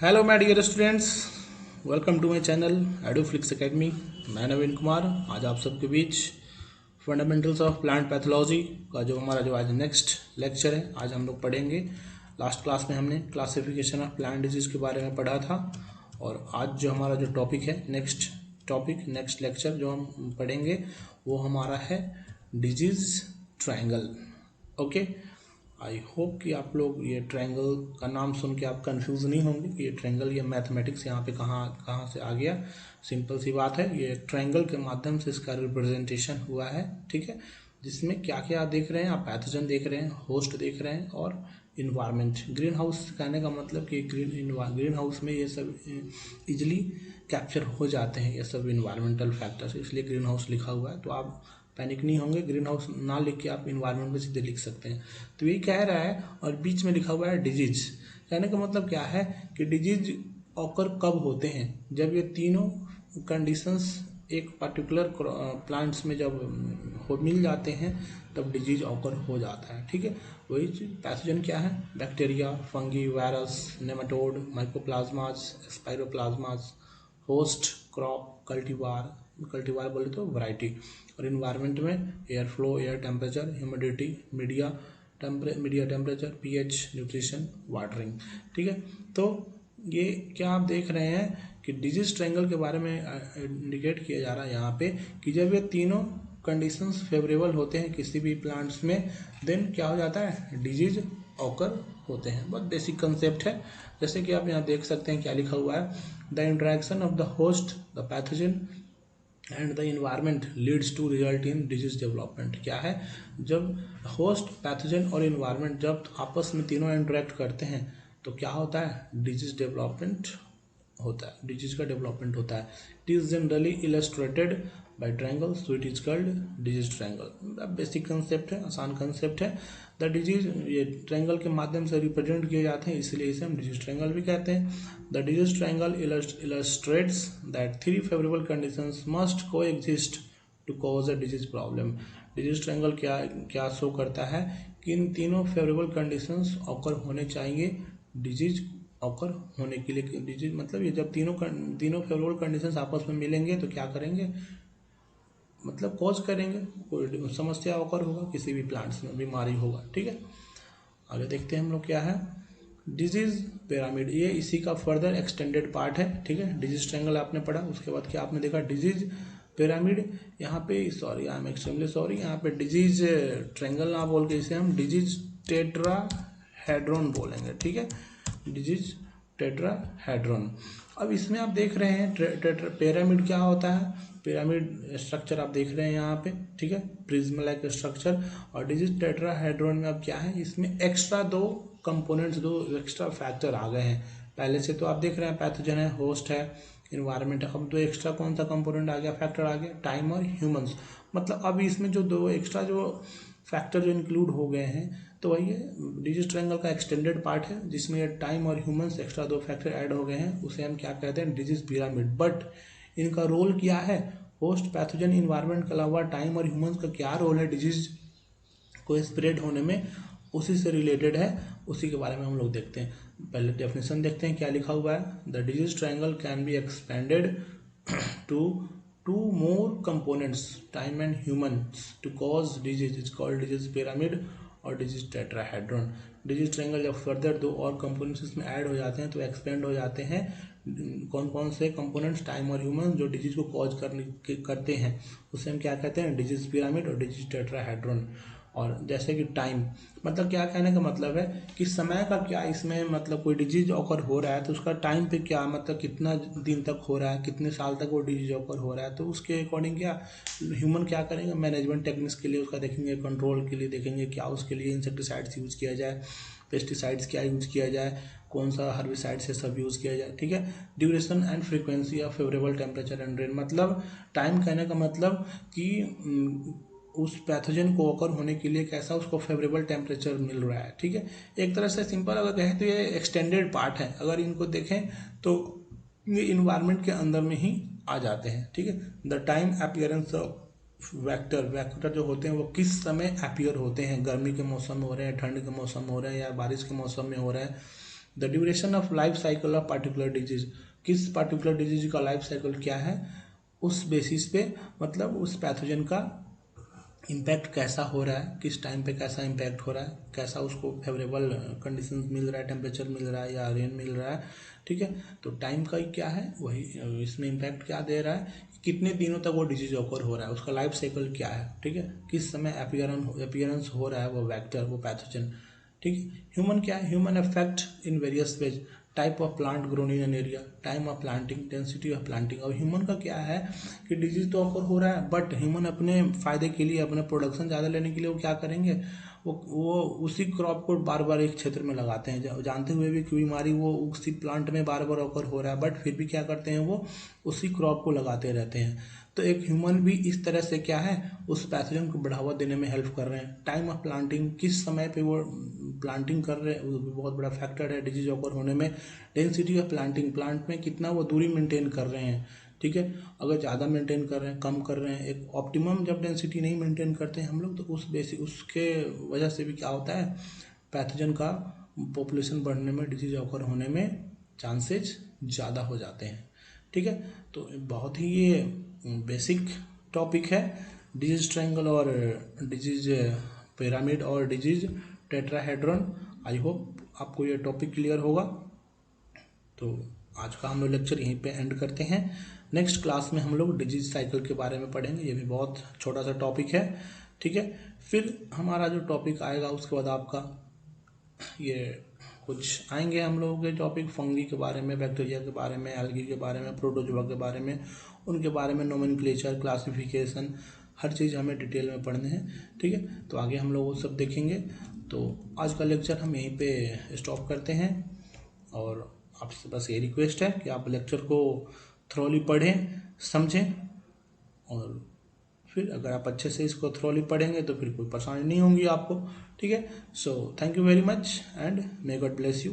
Hello my dear students, welcome to my channel Eduflix Academy. मैं नवीन कुमार आज आप सबके बीच फंडामेंटल्स ऑफ प्लांट पैथोलॉजी का जो आज नेक्स्ट लेक्चर है, आज हम लोग पढ़ेंगे। लास्ट क्लास में हमने क्लासिफिकेशन ऑफ प्लांट डिजीज़ के बारे में पढ़ा था और आज जो हमारा जो टॉपिक है, नेक्स्ट लेक्चर जो हम पढ़ेंगे वो हमारा है disease triangle. Okay, I hope कि आप लोग ये ट्रायंगल का नाम सुन के आप कंफ्यूज नहीं होंगे कि ये ट्रायंगल, ये मैथमेटिक्स यहाँ पे कहाँ से आ गया। सिंपल सी बात है, ये ट्रायंगल के माध्यम से इसका रिप्रेजेंटेशन हुआ है, ठीक है। जिसमें क्या क्या आप देख रहे हैं, आप पैथोजन देख रहे हैं, होस्ट देख रहे हैं और इन्वायरमेंट। ग्रीन हाउस कहने का मतलब कि ग्रीन हाउस में ये सब इजिली कैप्चर हो जाते हैं, ये सब इन्वायरमेंटल फैक्टर्स, इसलिए ग्रीन हाउस लिखा हुआ है। तो आप पैनिक नहीं होंगे, ग्रीन हाउस ना लिख के आप इन्वायरमेंट में सीधे लिख सकते हैं। तो ये कह रहा है और बीच में लिखा हुआ है डिजीज। कहने का मतलब क्या है कि डिजीज ऑकर कब होते हैं, जब ये तीनों कंडीशंस एक पर्टिकुलर प्लांट्स में जब मिल जाते हैं तब डिजीज ऑकर हो जाता है, ठीक है। वही पैथोजन क्या है, bacteria, fungi, virus, nematode, mycoplasmas, spiroplasmas, host, crop, cultivar बोले तो वैरायटी। और इन्वायरमेंट में air flow, air temperature, humidity, media temperature, pH, nutrition, watering, ठीक है। तो ये क्या आप देख रहे हैं कि डिजीज ट्रायंगल के बारे में इंडिकेट किया जा रहा है यहाँ पे कि जब ये तीनों कंडीशंस फेवरेबल होते हैं किसी भी प्लांट्स में, देन क्या हो जाता है, डिजीज ऑकर होते हैं। बहुत बेसिक कंसेप्ट है। जैसे कि आप यहाँ देख सकते हैं क्या लिखा हुआ है, the interaction of the host, the pathogen and the environment leads to result in disease development. क्या है, जब होस्ट, पैथोजन और इन्वायरमेंट जब आपस में तीनों इंटरेक्ट करते हैं तो क्या होता है, डिजीज डेवलपमेंट होता है, डिजीज का डेवलपमेंट होता है। It is generally illustrated bye triangle, so it is called disease triangle. Basic concept है, आसान कंसेप्ट है। द डिजीज ये ट्रायंगल के माध्यम से रिप्रेजेंट किए जाते हैं, इसलिए इसे हम डिजीज ट्रायंगल भी कहते हैं। The disease triangle illustrates that three favorable conditions must coexist to cause a disease problem। Disease triangle क्या शो करता है कि इन तीनों फेवरेबल कंडीशंस ऑकर होने चाहिए डिजीज ऑकर होने के लिए। डिजीज मतलब ये जब तीनों फेवरेबल कंडीशंस आपस में मिलेंगे तो क्या करेंगे, मतलब कॉज करेंगे, कोई समस्या ऑकर होगा, किसी भी प्लांट्स में बीमारी होगा, ठीक है। आगे देखते हैं हम लोग क्या है, डिजीज पिरामिड। ये इसी का फर्दर एक्सटेंडेड पार्ट है, ठीक है। डिजीज ट्रायंगल आपने पढ़ा, उसके बाद क्या आपने देखा, डिजीज पिरामिड। यहाँ पे sorry, I am extremely sorry, यहाँ पे डिजीज ट्रायंगल ना बोल के इसे हम डिजीज टेट्राहेड्रॉन बोलेंगे, ठीक है, डिजीज टेट्राहेड्रॉन। अब इसमें आप देख रहे हैं पिरामिड क्या होता है, पिरामिड स्ट्रक्चर आप देख रहे हैं यहाँ पे, ठीक है, प्रिज्म लाइक स्ट्रक्चर। और डिजीज टेट्राहेड्रॉन में अब क्या है, इसमें एक्स्ट्रा दो कंपोनेंट्स, दो एक्स्ट्रा फैक्टर आ गए हैं। पहले से तो आप देख रहे हैं पैथोजन है, होस्ट है, इन्वायरमेंट है। अब दो एक्स्ट्रा कौन सा कंपोनेंट आ गया, फैक्टर आ गया, टाइम और ह्यूमंस। मतलब अब इसमें जो दो एक्स्ट्रा जो फैक्टर जो इंक्लूड हो गए हैं, तो वही है डिजीज ट्रायंगल का एक्सटेंडेड पार्ट है, जिसमें ये टाइम और ह्यूमंस एक्स्ट्रा दो फैक्टर ऐड हो गए हैं, उसे हम क्या कहते हैं, डिजीज पिरामिड। बट इनका रोल क्या है, होस्ट, पैथोजन, इन्वायरमेंट के अलावा टाइम और ह्यूमंस का क्या रोल है डिजीज को स्प्रेड होने में, उसी से रिलेटेड है, उसी के बारे में हम लोग देखते हैं। पहले डेफिनेशन देखते हैं क्या लिखा हुआ है, the disease triangle can be expanded to two more components, time and humans, to cause disease, is called disease pyramid और डिजीज टेट्राहेड्रॉन। डिजीज ट्रायंगल जब फर्दर दो और कंपोनेंट्स इसमें ऐड हो जाते हैं तो एक्सपेंड हो जाते हैं। कौन कौन से कंपोनेंट्स, टाइम और ह्यूमन, जो डिजीज को कॉज करते हैं, उसे हम क्या कहते हैं, डिजीज पिरामिड और डिजीज टेट्राहेड्रॉन। और जैसे कि टाइम, मतलब क्या कहने का मतलब है कि समय का क्या इसमें, मतलब कोई डिजीज ऑकर हो रहा है तो उसका टाइम पे क्या, मतलब कितना दिन तक हो रहा है, कितने साल तक वो डिजीज ऑकर हो रहा है, तो उसके अकॉर्डिंग क्या ह्यूमन क्या करेंगे, मैनेजमेंट टेक्निक्स के लिए उसका देखेंगे, कंट्रोल के लिए देखेंगे, क्या उसके लिए इंसेक्टिसाइड्स यूज़ किया जाए, पेस्टिसाइड्स क्या यूज़ किया जाए, कौन सा हर्बिसाइड से सब यूज़ किया जाए, ठीक है। Duration and frequency of favourable temperature and rain, मतलब टाइम कहने का मतलब कि उस पैथोजन को ऑकर होने के लिए कैसा उसको फेवरेबल टेम्परेचर मिल रहा है, ठीक है। एक तरह से सिंपल अगर कहें तो ये एक्सटेंडेड पार्ट है। अगर इनको देखें तो ये इन्वायरमेंट के अंदर में ही आ जाते हैं, ठीक है। The time appearance of vector जो होते हैं वो किस समय अपीयर होते हैं, गर्मी के मौसम में हो रहे हैं, ठंड के मौसम में हो रहे हैं या बारिश के मौसम में हो रहे हैं, the duration of life cycle of particular disease, किस पार्टिकुलर डिजीज का लाइफ साइकिल क्या है, उस बेसिस पे मतलब उस पैथोजन का इम्पैक्ट कैसा हो रहा है, किस टाइम पे कैसा इम्पैक्ट हो रहा है, कैसा उसको फेवरेबल कंडीशंस मिल रहा है, टेम्परेचर मिल रहा है या रेन मिल रहा है, ठीक है। तो टाइम का क्या है वही इसमें इम्पैक्ट क्या दे रहा है, कितने दिनों तक वो डिजीज ऑकर हो रहा है, उसका लाइफ साइकिल क्या है, ठीक है, किस समय अपीयरेंस हो रहा है वो वेक्टर वो पैथोजन, ठीक है। ह्यूमन क्या है, human affect in various ways, type of plant grown in an area, time of planting, density of planting. और ह्यूमन का क्या है कि डिजीज तो ऑकर हो रहा है बट ह्यूमन अपने फायदे के लिए अपने प्रोडक्शन ज़्यादा लेने के लिए वो क्या करेंगे, वो उसी क्रॉप को बार बार एक क्षेत्र में लगाते हैं, जानते हुए भी कि बीमारी वो उसी प्लांट में बार बार ऑकर हो रहा है, बट फिर भी क्या करते हैं वो उसी क्रॉप को लगाते रहते हैं। तो एक ह्यूमन भी इस तरह से क्या है उस पैथोजन को बढ़ावा देने में हेल्प कर रहे हैं। टाइम ऑफ प्लांटिंग, किस समय पे वो प्लांटिंग कर रहे हैं वो भी बहुत बड़ा फैक्टर है डिजीज ऑकर होने में। डेंसिटी ऑफ प्लांटिंग, प्लांट में कितना वो दूरी मेंटेन कर रहे हैं, ठीक है। अगर ज़्यादा मेंटेन कर रहे हैं, कम कर रहे हैं, एक ऑप्टिमम जब डेंसिटी नहीं मेंटेन करते हैं हम लोग, तो उसके वजह से भी क्या होता है, पैथोजन का पॉपुलेशन बढ़ने में, डिजीज ऑकर होने में चांसेस ज़्यादा हो जाते हैं, ठीक है। तो बहुत ही ये बेसिक टॉपिक है, डिजीज ट्रायंगल और डिजीज पिरामिड और डिजीज टेट्राहेड्रॉन। आई होप आपको ये टॉपिक क्लियर होगा। तो आज का हम लोग लेक्चर यहीं पे एंड करते हैं। नेक्स्ट क्लास में हम लोग डिजीज साइकिल के बारे में पढ़ेंगे, ये भी बहुत छोटा सा टॉपिक है, ठीक है। फिर हमारा जो टॉपिक आएगा उसके बाद आपका ये कुछ आएंगे हम लोगों के टॉपिक, फंगी के बारे में, बैक्टीरिया के बारे में, एल्गी के बारे में, प्रोटोजोआ के बारे में, उनके बारे में नोमेनक्लेचर, क्लासिफिकेशन, हर चीज़ हमें डिटेल में पढ़ने हैं, ठीक है। तो आगे हम लोग वो सब देखेंगे। तो आज का लेक्चर हम यहीं पे स्टॉप करते हैं और आपसे बस ये रिक्वेस्ट है कि आप लेक्चर को थ्रोली पढ़ें, समझें, और फिर अगर आप अच्छे से इसको थ्रोली पढ़ेंगे तो फिर कोई परेशानी नहीं होगी आपको, ठीक है। So thank you very much and may God bless you.